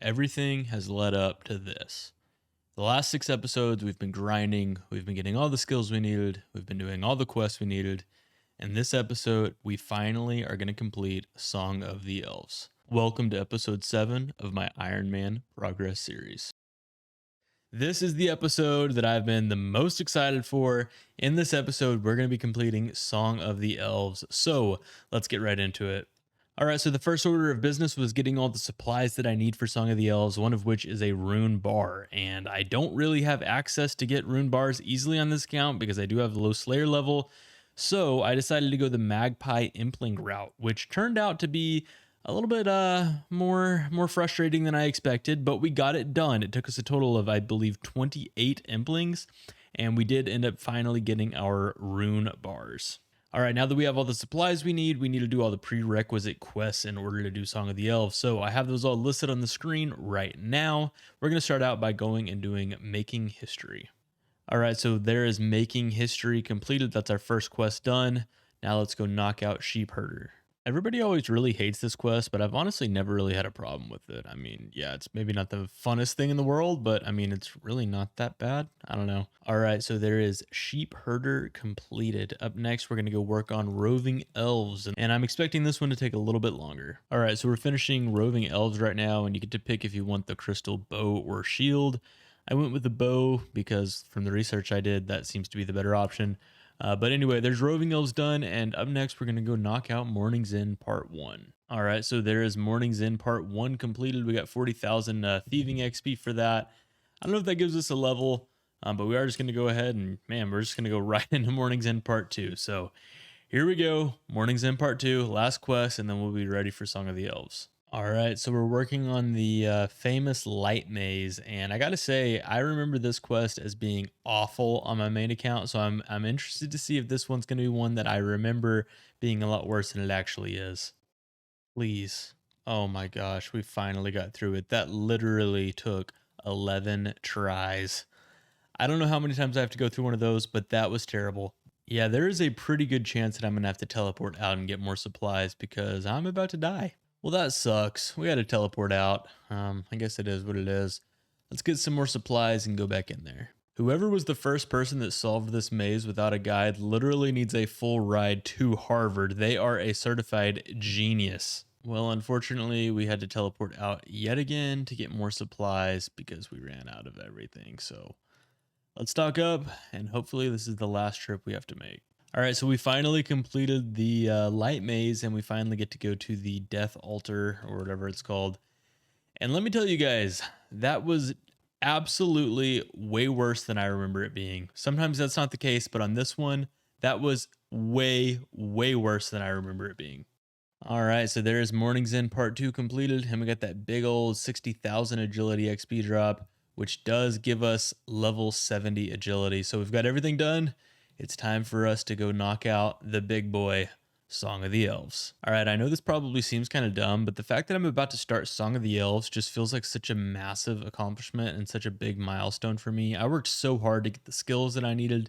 Everything has led up to this. The last 6 episodes, we've been grinding, we've been getting all the skills we needed, we've been doing all the quests we needed. And this episode, we finally are going to complete Song of the Elves. Welcome to episode 7 of my Ironman progress series. This is the episode that I've been the most excited for. In this episode, we're going to be completing Song of the Elves. So let's get right into it. All right, so the first order of business was getting all the supplies that I need for Song of the Elves, one of which is a rune bar. And I don't really have access to get rune bars easily on this account because I do have the low Slayer level. So I decided to go the Magpie Impling route, which turned out to be a little bit more frustrating than I expected, but we got it done. It took us a total of, I believe, 28 Implings, and we did end up finally getting our rune bars. All right, now that we have all the supplies we need to do all the prerequisite quests in order to do Song of the Elves. So I have those all listed on the screen right now. We're going to start out by going and doing Making History. All right, so there is Making History completed. That's our first quest done. Now let's go knock out Sheep Herder. Everybody always really hates this quest, but I've honestly never really had a problem with it. I mean, yeah, it's maybe not the funnest thing in the world, but I mean, it's really not that bad. I don't know. All right, so there is Sheep Herder completed. Up next, we're going to go work on Roving Elves, and I'm expecting this one to take a little bit longer. All right, so we're finishing Roving Elves right now, and you get to pick if you want the crystal bow or shield. I went with the bow because from the research I did, that seems to be the better option. But anyway, there's Roving Elves done, and up next we're going to go knock out Morning's End Part 1. All right, so there is Morning's End Part 1 completed. We got 40,000 Thieving XP for that. I don't know if that gives us a level, but we are just going to go ahead and, man, we're just going to go right into Morning's End Part 2. So here we go, Morning's End Part 2, last quest, and then we'll be ready for Song of the Elves. All right, so we're working on the famous light maze, and I gotta say, I remember this quest as being awful on my main account, so I'm interested to see if this one's gonna be one that I remember being a lot worse than it actually is. Please. Oh my gosh, we finally got through it. That literally took 11 tries. I don't know how many times I have to go through one of those, but that was terrible. Yeah, there is a pretty good chance that I'm gonna have to teleport out and get more supplies because I'm about to die. Well, that sucks. We got to teleport out. I guess it is what it is. Let's get some more supplies and go back in there. Whoever was the first person that solved this maze without a guide literally needs a full ride to Harvard. They are a certified genius. Well, unfortunately, we had to teleport out yet again to get more supplies because we ran out of everything. So let's stock up, and hopefully this is the last trip we have to make. All right, so we finally completed the light maze, and we finally get to go to the death altar or whatever it's called. And let me tell you guys, that was absolutely way worse than I remember it being. Sometimes that's not the case, but on this one, that was way worse than I remember it being. All right, so there's Morning's End Part 2 completed, and we got that big old 60,000 agility XP drop, which does give us level 70 agility. So we've got everything done. It's time for us to go knock out the big boy, Song of the Elves. All right, I know this probably seems kind of dumb, but the fact that I'm about to start Song of the Elves just feels like such a massive accomplishment and such a big milestone for me. I worked so hard to get the skills that I needed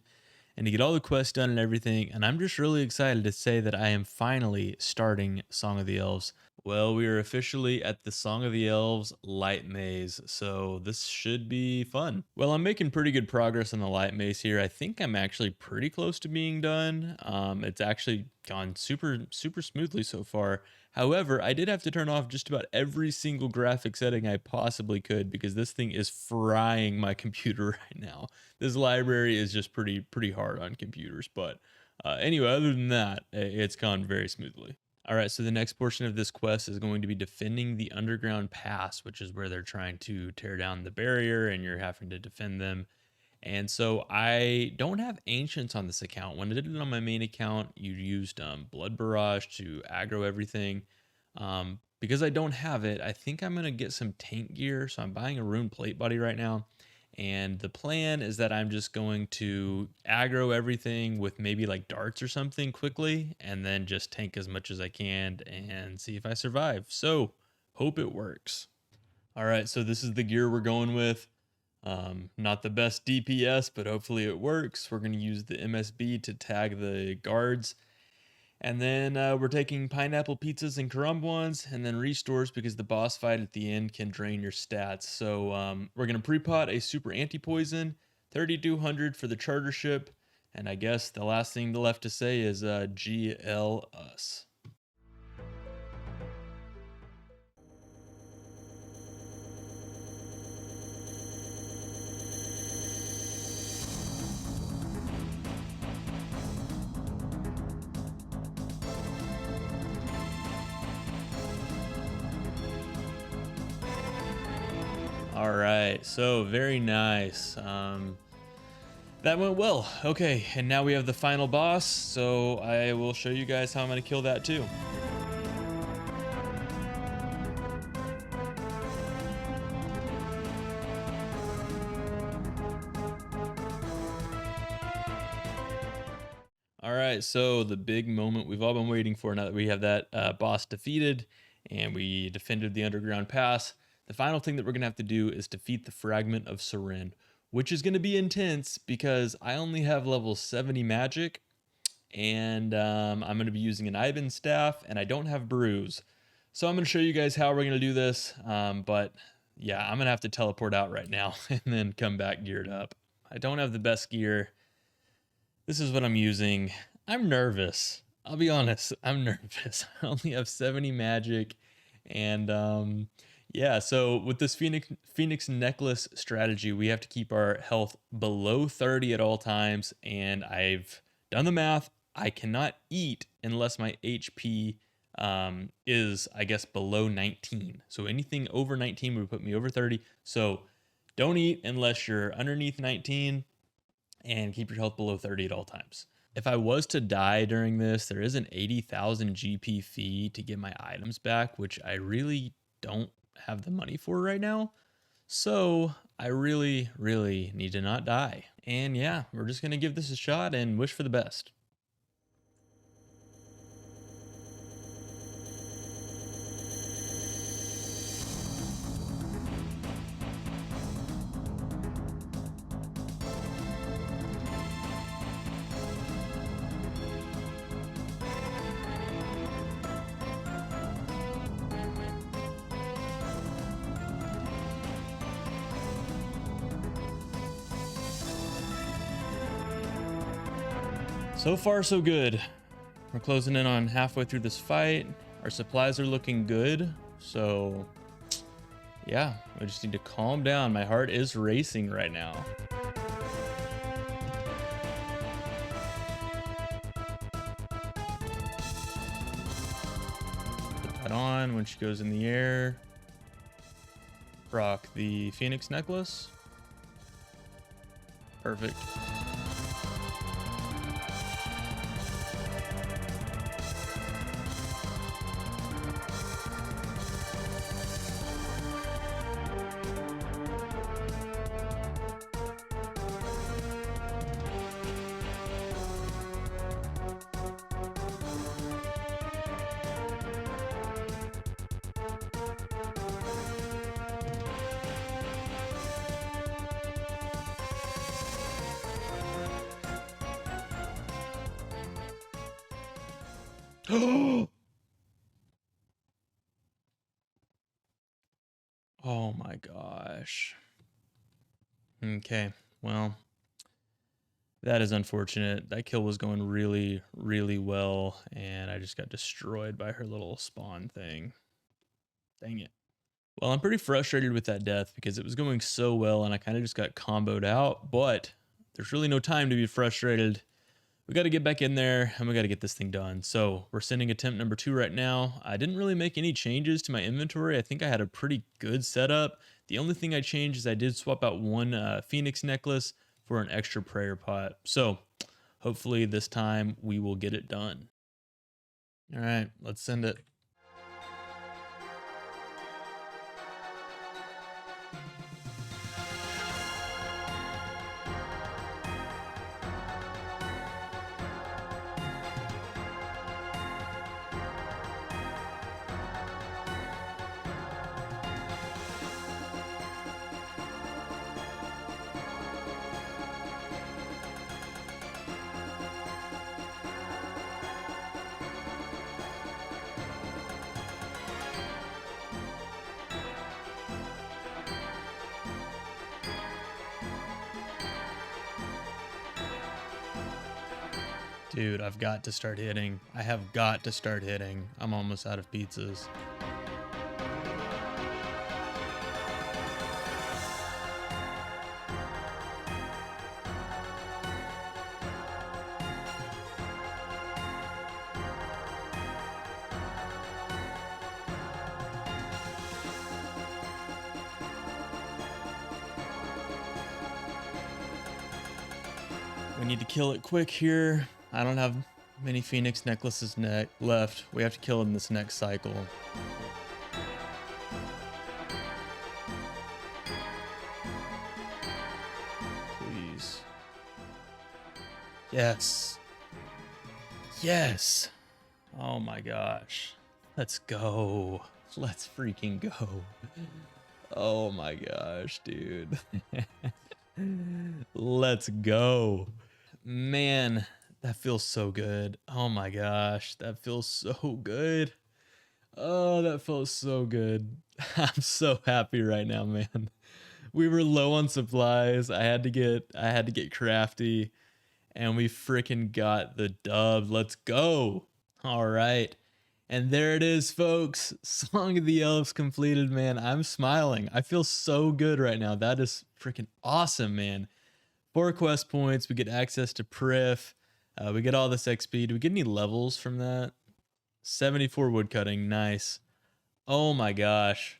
and to get all the quests done and everything, and I'm just really excited to say that I am finally starting Song of the Elves. Well, we are officially at the Song of the Elves light maze, so this should be fun. Well, I'm making pretty good progress on the light maze here. I think I'm actually pretty close to being done. It's actually gone super smoothly so far. However, I did have to turn off just about every single graphic setting I possibly could because this thing is frying my computer right now. This library is just pretty hard on computers, but anyway, other than that, it's gone very smoothly. All right, so the next portion of this quest is going to be defending the underground pass, which is where they're trying to tear down the barrier and you're having to defend them. And so I don't have ancients on this account. When I did it on my main account, you used Blood Barrage to aggro everything. Because I don't have it, I think I'm going to get some tank gear. So I'm buying a rune plate body right now. And the plan is that I'm just going to aggro everything with maybe like darts or something quickly, and then just tank as much as I can and see if I survive. So hope it works. All right, so this is the gear we're going with. Not the best DPS, but hopefully it works. We're going to use the MSB to tag the guards. And then we're taking pineapple pizzas and crumb ones, and then restores because the boss fight at the end can drain your stats. So we're going to pre-pot a super anti-poison, 3200 for the charter ship, and I guess the last thing left to say is GL us. All right, so very nice. That went well. Okay, and now we have the final boss, so I will show you guys how I'm going to kill that too. All right, so the big moment we've all been waiting for now that we have that boss defeated and we defended the underground pass. The final thing that we're going to have to do is defeat the fragment of Seren, which is going to be intense because I only have level 70 magic and I'm going to be using an Ivan staff and I don't have bruise. So I'm going to show you guys how we're going to do this. But yeah, I'm going to have to teleport out right now and then come back geared up. I don't have the best gear. This is what I'm using. I'm nervous. I'll be honest. I'm nervous. I only have 70 magic. And yeah, so with this Phoenix necklace strategy, we have to keep our health below 30 at all times. And I've done the math. I cannot eat unless my HP is, I guess, below 19. So anything over 19 would put me over 30. So don't eat unless you're underneath 19. And keep your health below 30 at all times. If I was to die during this, there is an 80,000 GP fee to get my items back, which I really don't have the money for right now. So I really, really need to not die. And yeah, we're just going to give this a shot and wish for the best. So far, so good. We're closing in on halfway through this fight. Our supplies are looking good. So yeah, I just need to calm down. My heart is racing right now. Put that on when she goes in the air. Rock the Phoenix necklace. Perfect. Oh my gosh. Okay, well, that is unfortunate. That kill was going really, really well, and I just got destroyed by her little spawn thing. Dang it. Well, I'm pretty frustrated with that death because it was going so well, and I kind of just got comboed out, but there's really no time to be frustrated. We got to get back in there and we got to get this thing done. So we're sending attempt number 2 right now. I didn't really make any changes to my inventory. I think I had a pretty good setup. The only thing I changed is I did swap out one Phoenix necklace for an extra prayer pot. So hopefully this time we will get it done. All right, let's send it. Dude, I've got to start hitting. I have got to start hitting. I'm almost out of pizzas. We need to kill it quick here. I don't have many Phoenix necklaces left. We have to kill it in this next cycle. Please. Yes. Yes. Oh my gosh. Let's go. Let's freaking go. Oh my gosh, dude. Let's go. Man, that feels so good. Oh my gosh, that feels so good. Oh, that felt so good. I'm so happy right now, man. We were low on supplies. I had to get crafty, and we freaking got the dub. Let's go. All right. And there it is, folks. Song of the Elves completed, man. I'm smiling. I feel so good right now. That is freaking awesome, man. 4 quest points. We get access to Prif. We get all this XP. Do we get any levels from that? 74 woodcutting. Nice. Oh my gosh.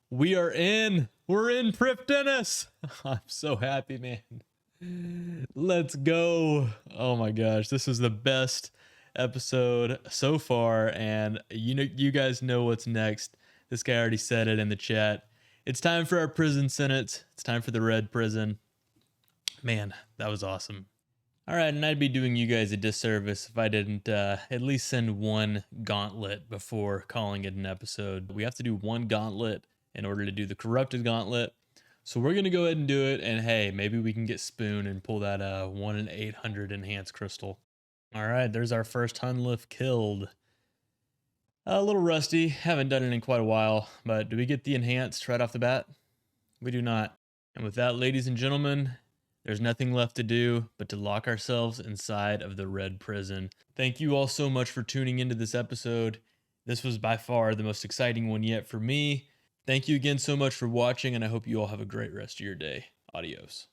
We are in. We're in Prif Dennis. I'm so happy, man. Let's go. Oh my gosh. This is the best episode so far, and you guys know what's next. This guy already said it in the chat. It's time for our prison sentence. It's time for the red prison. Man, that was awesome. All right, and I'd be doing you guys a disservice if I didn't at least send one gauntlet before calling it an episode. We have to do one gauntlet in order to do the corrupted gauntlet. So we're gonna go ahead and do it, and hey, maybe we can get Spoon and pull that 1 in 800 enhanced crystal. All right, there's our first Hunlift killed. A little rusty, haven't done it in quite a while, but do we get the enhanced right off the bat? We do not. And with that, ladies and gentlemen, there's nothing left to do but to lock ourselves inside of the red prison. Thank you all so much for tuning into this episode. This was by far the most exciting one yet for me. Thank you again so much for watching, and I hope you all have a great rest of your day. Adios.